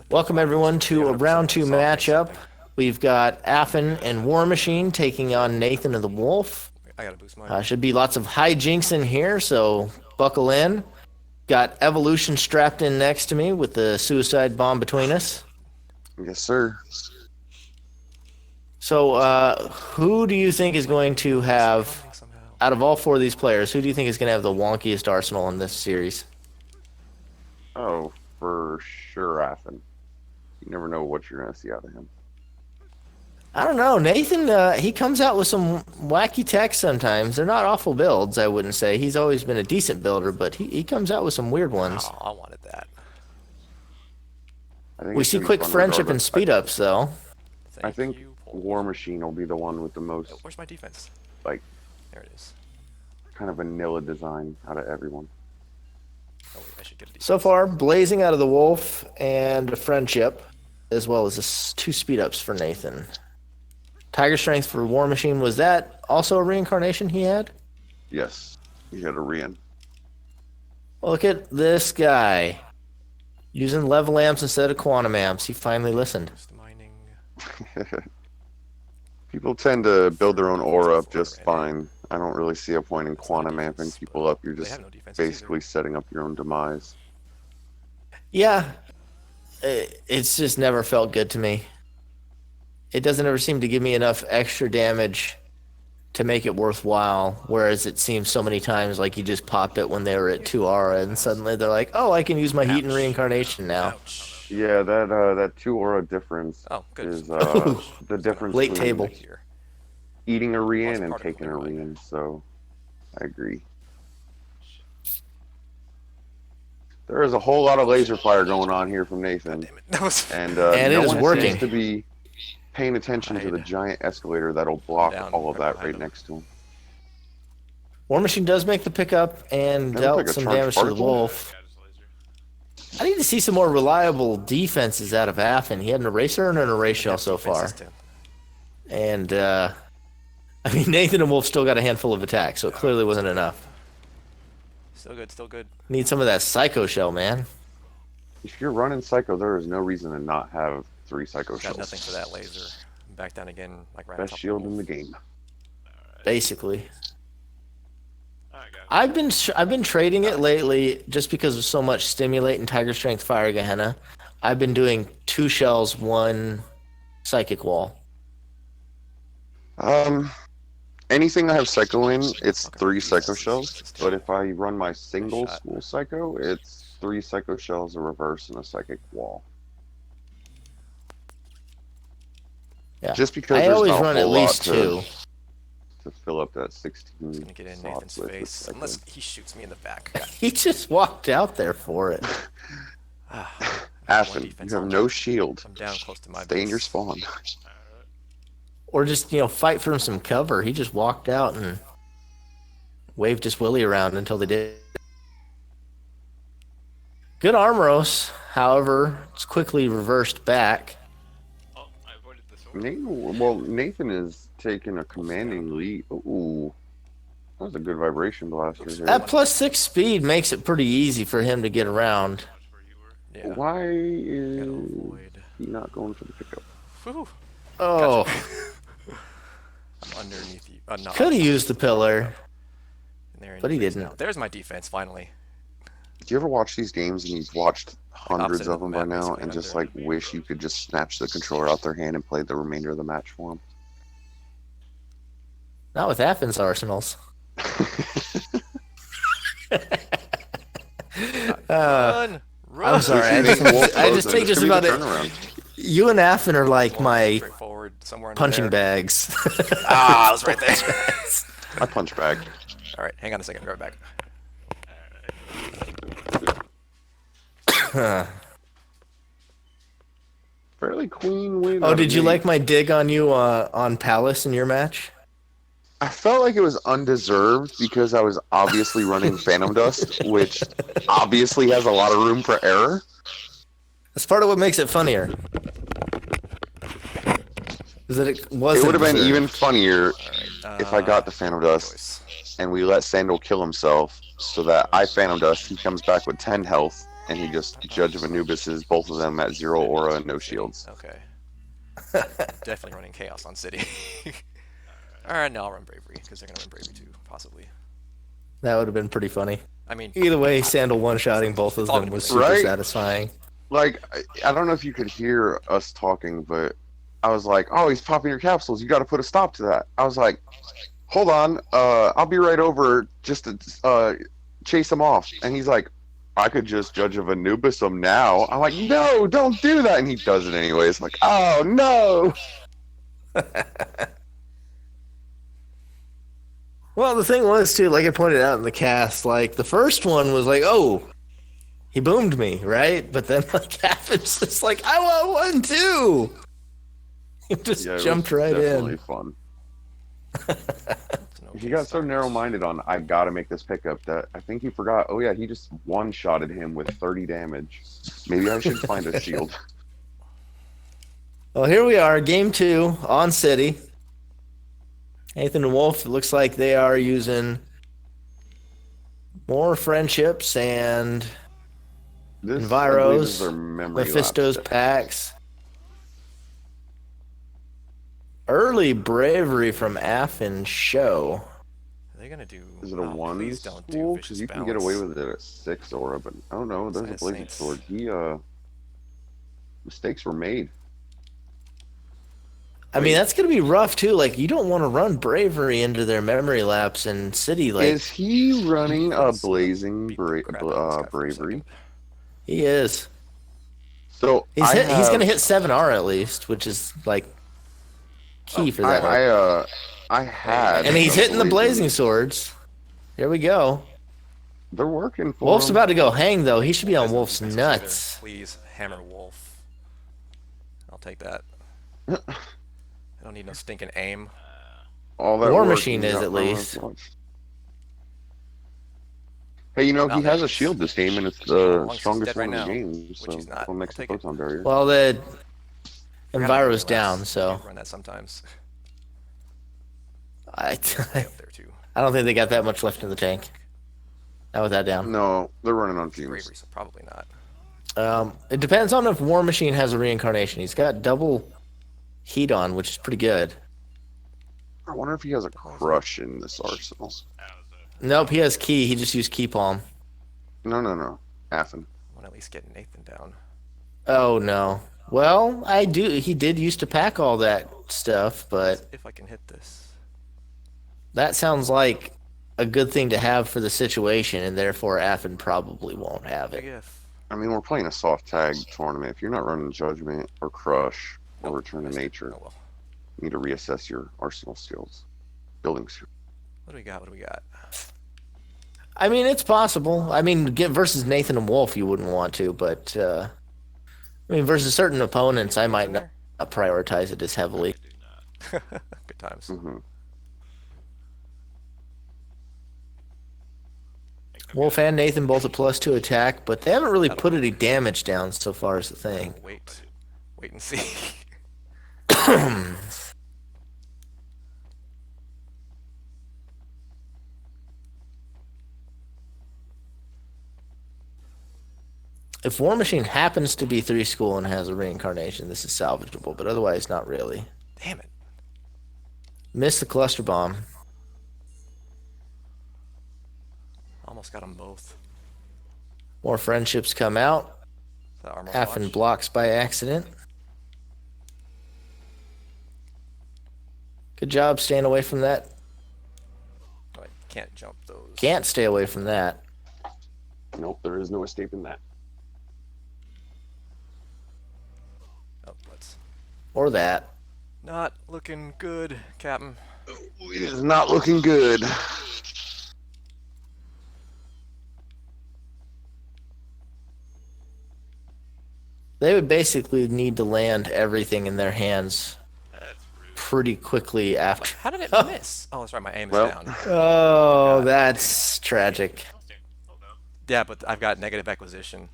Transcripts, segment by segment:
Welcome everyone to a round 2 matchup. We've got Afin and Warmachine taking on Nathan and the Wolf. I gotta boost mine. Should be lots of hijinks in here, so buckle in. Got Evolution strapped in next to me with the suicide bomb between us. Yes, sir. So, who do you think is going to have, out of all 4 of these players, who do you think is going to have the wonkiest arsenal in this series? Oh, for sure, Afin. You never know what you're going to see out of him. I don't know. Nathan, he comes out with some wacky tech sometimes. They're not awful builds, I wouldn't say. He's always been a decent builder, but he comes out with some weird ones. Oh, I wanted that. We see quick friendship and speed ups, though. I think Warmachine will be the one with the most... Where's my defense? Like, there it is. Kind of vanilla design out of everyone. Oh, wait, I should get a defense. So far, blazing out of the Wolf and a friendship, as well as 2 speed ups for Nathan. Tiger Strength for Warmachine, was that also a reincarnation he had? Yes, he had a Rian. Look at this guy. Using level amps instead of quantum amps. He finally listened. Mining. People tend to build their own aura up just fine. I don't really see a point in quantum amping people up. You're just basically setting up your own demise. Yeah. It's just never felt good to me. It doesn't ever seem to give me enough extra damage to make it worthwhile, whereas it seems so many times like you just pop it when they were at 2 aura, and suddenly they're like, oh, I can use my heat and reincarnation now. Ouch. Yeah, that 2 aura difference is the difference late between table. Eating a Rian and taking a Rian, so I agree. There is a whole lot of laser fire going on here from Nathan, and it no is one working. seems to be paying attention to the giant escalator that'll block all of that right next to him. Warmachine does make the pickup and dealt some damage to the Wolf. I need to see some more reliable defenses out of Afin. He had an eraser and an erase shell so far. And, I mean, Nathan and Wolf still got a handful of attacks, so it clearly wasn't enough. Still good, still good. Need some of that Psycho Shell, man. If you're running Psycho, there is no reason to not have 3 Psycho Shells. Got nothing for that laser. Back down again, like right. Best shield in the game. Basically. I've been trading it lately just because of so much Stimulate and Tiger Strength Fire Gehenna. I've been doing 2 shells, 1 Psychic Wall. Anything I have Psycho in, it's 3 Psycho Shells. But if I run my single school Psycho, it's 3 Psycho Shells, a reverse, and a Psychic Wall. Yeah. Just because I there's always not a run at whole least lot 2 to fill up that 16. It's gonna get in Nathan's face unless he shoots me in the back. He just walked out there for it. Afin, you have no shield. I'm down close to my Stay in base. your spawn. Or just, fight for some cover. He just walked out and waved his willy around until they did. Good Armoros, however, it's quickly reversed back. Oh, I avoided this one. Nathan is taking a commanding lead. Ooh, that was a good vibration blaster here. That +6 speed makes it pretty easy for him to get around. Yeah. Why is he not going for the pickup? Whew. Oh, I'm underneath you. could have used the pillar, There but he is didn't. now. There's my defense finally. Do you ever watch these games and you've watched hundreds Opposite of them by map, now basically, and I'm just there. like wish you could just snatch the controller out their hand and play the remainder of the match for them? Not with Afin's arsenals. Run! I'm sorry. I just think just about it. You and Afin are like my Straightforward, somewhere under punching there. bags. Ah, I was right there. I punch bag. All right, hang on a second. I'll be right back. Fairly clean win. Oh, did you like my dig on you on Palace in your match? I felt like it was undeserved because I was obviously running Phantom Dust, which obviously has a lot of room for error. That's part of what makes it funnier. Is that it wasn't It would have been deserved. even funnier Right, if I got the Phantom Dust and we let Sandal kill himself so that I Phantom Dust, he comes back with 10 health, and he just Judge of Anubis is both of them at 0 aura and no shields. Okay. Definitely running Chaos on City. Alright, now I'll run Bravery, because they're going to run Bravery too, possibly. That would have been pretty funny. I mean, Either way, Sandal one-shotting both of them was super satisfying. Like, I don't know if you could hear us talking, but I was like, oh, he's popping your capsules. You got to put a stop to that. I was like, hold on. I'll be right over just to chase him off. And he's like, I could just Judge of Anubis him now. I'm like, no, don't do that. And he does it anyways. I'm like, oh, no. Well, the thing was, too, like I pointed out in the cast, like, the first one was like, oh, he boomed me, right? But then, like, Afin's just like, I want one, too. He just jumped right in. Definitely fun. He got so narrow-minded on, I gotta make this pickup, that I think he forgot, oh yeah, he just one-shotted him with 30 damage. Maybe I should find a shield. Well, here we are, game 2 on City. Nathan and Wolf, it looks like they are using more friendships and Enviros, Mephisto's packs. Early bravery from Afin Shou. Are they gonna do? Is it a one? Please don't do Because you can get away with it at 6 aura, but I don't know. There's a blazing sword. Mistakes were made. I mean, that's gonna be rough too. Like, you don't want to run bravery into their memory lapse in City. Like, is he running a blazing bravery? He is. So he's gonna hit 7R at least, which is like key for that. I had. And he's hitting the blazing swords. Here we go. They're working for Wolf's him. about to go hang though. He should be on Wolf's nuts. Please hammer Wolf. I'll take that. I don't need no stinking aim. All that Warmachine is at least. Hey, you know, he has a shield this game, and it's the strongest one in the game, so it'll mix the photon barrier. Well, the Enviro's down, so. Run that sometimes. I don't think they got that much left in the tank. Not with that down. No, they're running on fumes. Bravery, so probably not. It depends on if Warmachine has a reincarnation. He's got double heat on, which is pretty good. I wonder if he has a crush in this arsenal. Nope, he has key. He just used key palm. No. Afin. I want to at least get Nathan down. Oh no. Well, he did used to pack all that stuff, but if I can hit this. That sounds like a good thing to have for the situation, and therefore Afin probably won't have it. I mean, we're playing a soft tag tournament. If you're not running Judgment or Crush or Return to Nature, you need to reassess your arsenal skills, building skills. What do we got? I mean, it's possible. I mean, versus Nathan and Wolf, you wouldn't want to, but I mean, versus certain opponents, I might not prioritize it as heavily. Good times. Mm-hmm. Wolf and Nathan both a +2 attack, but they haven't really put any damage down so far as the thing. Wait and see. If Warmachine happens to be 3 school and has a reincarnation, this is salvageable, but otherwise not really. Damn it. Missed the cluster bomb. Almost got them both. More friendships come out. Afin blocks by accident. Good job staying away from that. Oh, I can't jump those. Can't stay away from that. Nope, there is no escaping that. Oh, let's. Or that. Not looking good, Captain. It is not looking good. They would basically need to land everything in their hands pretty quickly after. How did it miss? Oh, that's right, my aim is down. Oh, that's tragic. Yeah, but I've got negative acquisition.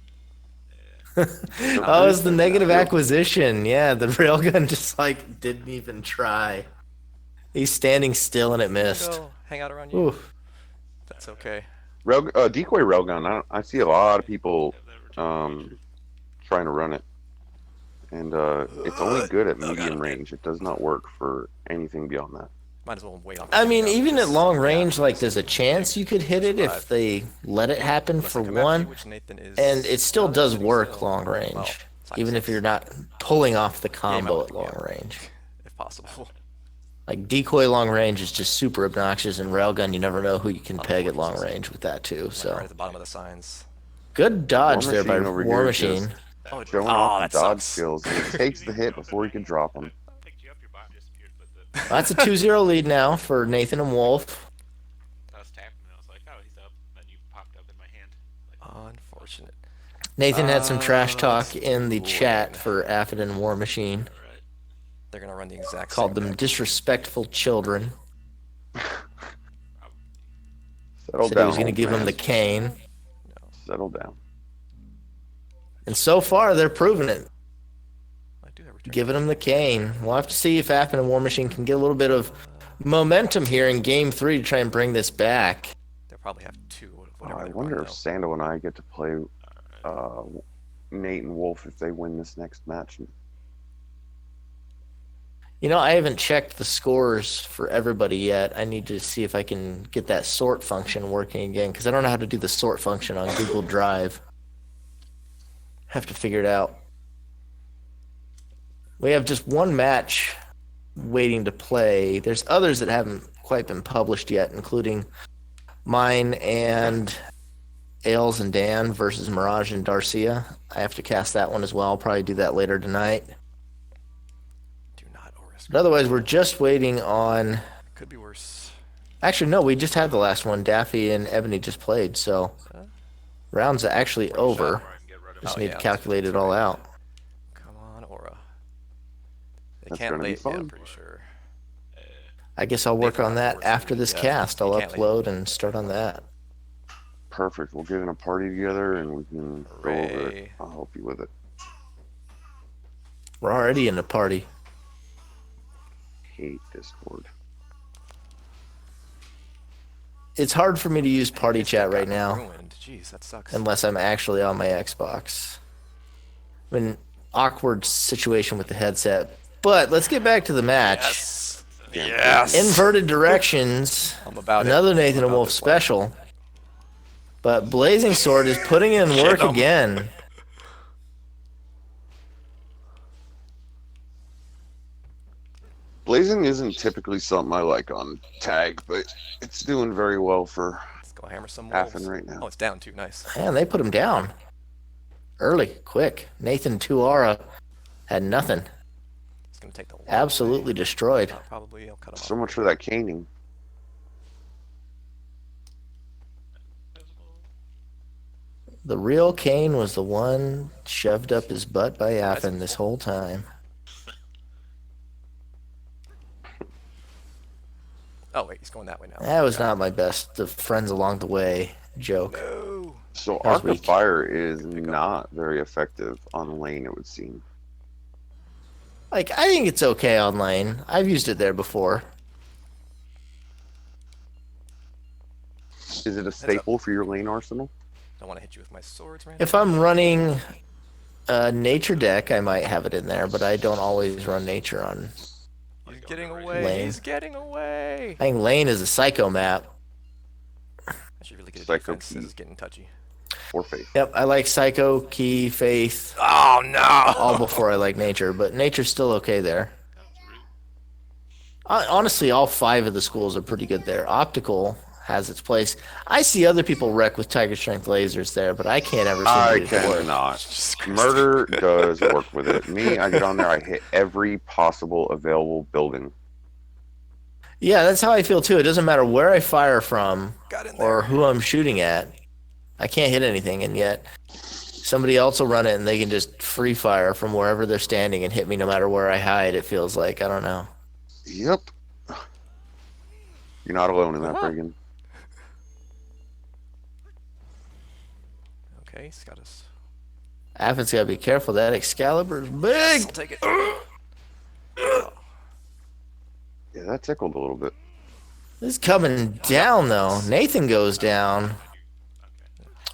Oh, it's the negative acquisition. Yeah, the railgun just like didn't even try. He's standing still and it missed. Hang out around you. Oof. That's okay. Decoy railgun. I see a lot of people trying to run it. And it's only good at medium range. It does not work for anything beyond that. Might as well wait on. I mean, even at long range, like there's a chance you could hit it if they let it happen for one, and it still does work long range, even if you're not pulling off the combo at long range. If possible. Like decoy long range is just super obnoxious, and railgun you never know who you can peg at long range with that too. So right at the bottom of the signs. Good dodge there by Warmachine. Showing off the dodge skills. He takes the hit before he can drop him. That's a 2-0 lead now for Nathan and Wolf. I was tapping and I was like, oh, he's up. Then you popped up in my hand. Like, Unfortunate. Nathan had some trash talk in the chat for Afin and Warmachine. They're gonna run the exact Called same them deck. disrespectful children. Settle Said down. he was going to give him the cane. Settle down. And so far, they're proving it. I do have return. Giving him the cane. We'll have to see if Afin and Warmachine can get a little bit of momentum here in Game 3 to try and bring this back. They'll probably have two. I wonder if Sando and I get to play Nate and Wolf if they win this next match. You know, I haven't checked the scores for everybody yet. I need to see if I can get that sort function working again, because I don't know how to do the sort function on Google Drive. Have to figure it out. We have just one match waiting to play. There's others that haven't quite been published yet, including mine and Ailes and Dan versus Mirage and Darcia. I have to cast that one as well. I'll probably do that later tonight. Do not risk. But otherwise, we're just waiting on... Could be worse. Actually, no, we just had the last one. Daffy and Ebony just played, so... Round's actually over. Just need to calculate it all out. Come on, Aura. They That's can't gonna be late, fun. I'm pretty sure. I guess I'll work on that after this Yeah, cast. I'll you can't upload and start on that. Perfect. We'll get in a party together and we can go over it. Hooray. I'll help you with it. We're already in a party. Hate Discord. It's hard for me to use party chat right now, Ruined. Jeez, that sucks. unless I'm actually on my Xbox. I'm in an awkward situation with the headset. But let's get back to the match. Yes. Yes. Inverted directions. I'm about Another it. Nathan I'm and about Wolf this one. special. But Blazing Sword is putting in work Get 'em. again. Blazing isn't typically something I like on tag, but it's doing very well for Let's go hammer some Afin wolves. right now. Oh, it's down too. Nice. Man, they put him down. Early, quick. Nathan Tuara had nothing. It's gonna take the long Absolutely way. destroyed. Probably I'll cut him So off. much for that caning. The real Kane was the one shoved up his butt by Afin this whole time. Oh wait, he's going that way now. That was not my best of friends along the way joke. No. So That was Arc of weak. Fire is not very effective on lane, it would seem. Like, I think it's okay on lane. I've used it there before. Is it a staple for your lane arsenal? Don't want to hit you with my swords, man. If I'm running a nature deck, I might have it in there, but I don't always run nature on. He's getting away. Lane. He's getting away. I think lane is a psycho map. I should really get a Psycho defense. key. This is getting touchy. Or faith? Yep, I like psycho, key, faith, Oh no! all before I like nature, but nature's still okay there. Honestly, all 5 of the schools are pretty good there. Optical has its place. I see other people wreck with Tiger Strength lasers there, but I can't ever I seem to get it to work. cannot. Murder does work with it. Me, I get on there, I hit every possible available building. Yeah, that's how I feel too. It doesn't matter where I fire from Got in or there. who I'm shooting at. I can't hit anything, and yet somebody else will run it and they can just free fire from wherever they're standing and hit me no matter where I hide, it feels like. I don't know. Yep. You're not alone in that, Uh-huh. Bregan. Okay, he's got us. Afin's got to be careful. That Excalibur's big. I'll take it. Yeah, that tickled a little bit. This is coming down, though. Nathan goes down.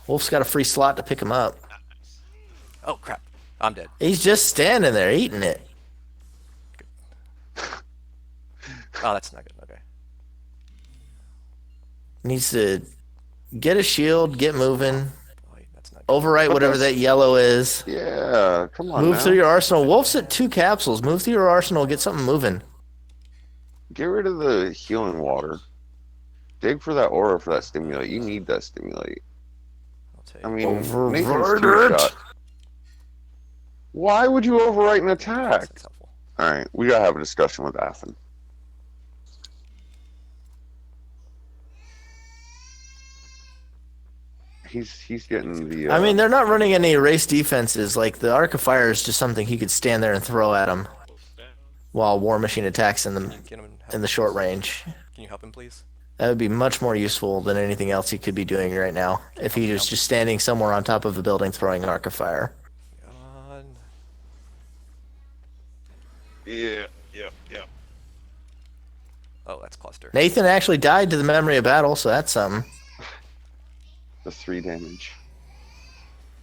Wolf's got a free slot to pick him up. Oh crap! I'm dead. He's just standing there eating it. Oh, that's not good. Okay. Needs to get a shield, get moving, Boy, that's not good. overwrite whatever that yellow is. Yeah, come on Move now. through your arsenal. Wolf's at 2 capsules. Move through your arsenal, get something moving. Get rid of the healing water. Dig for that aura for that stimulate. You need that stimulate. I'll take. I mean, Override Nathan's it. 2-shot. Why would you overwrite an attack? That's helpful. Alright, we gotta have a discussion with Afin. He's getting the. I mean, they're not running any erase defenses. Like, the Arc of Fire is just something he could stand there and throw at him while Warmachine attacks in the short range. Can you help him, please? That would be much more useful than anything else he could be doing right now if he was just standing somewhere on top of the building throwing an Arc of Fire. God. Yeah. Oh, that's cluster. Nathan actually died to the memory of battle, so that's something. the 3 damage.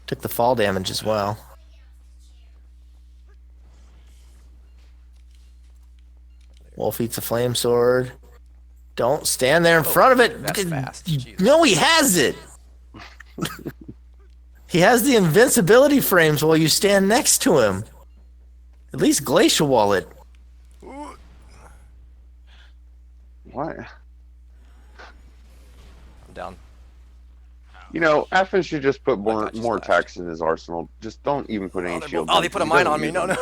Took the fall damage as well. Wolf eats a flame sword. Don't stand there in front of it. That's fast. Jesus. No, he has it. He has the invincibility frames while you stand next to him. At least Glacial Wall it. What? I'm down. You know, Afin should just put more got you more slashed. attacks in his arsenal. Just don't even put any shield. Oh, they put a mine on me. No, no.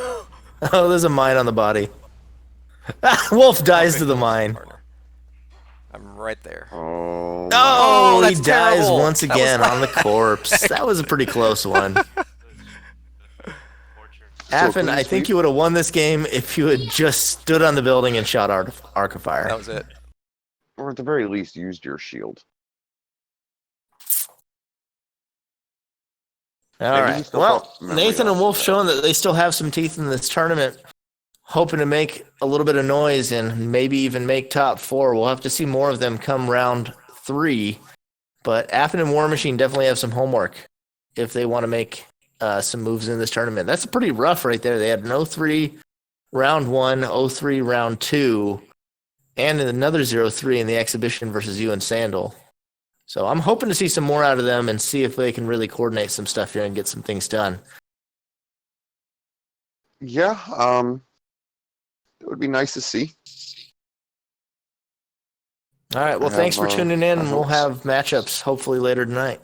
Oh, there's a mine on the body. Wolf dies to the mine. Partner. I'm right there. Oh. Oh, he that's dies terrible. once That was again my- on the corpse. That was a pretty close one. Afin, I think you would have won this game if you had just stood on the building and shot Arc of Fire. That was it. Or at the very least, used your shield. All Maybe right. he still Well, felt memory Nathan and loss Wolf with that. showing that they still have some teeth in this tournament, hoping to make a little bit of noise and maybe even make top 4. We'll have to see more of them come round 3. But Afin and Warmachine definitely have some homework if they want to make some moves in this tournament. That's pretty rough right there. They had an 0-3 round 1, 0-3 round 2, and another 0-3 in the exhibition versus you and Sandal. So I'm hoping to see some more out of them and see if they can really coordinate some stuff here and get some things done. Yeah, it would be nice to see. All right. Well, I thanks have, for tuning in, I and we'll hope have matchups hopefully later tonight.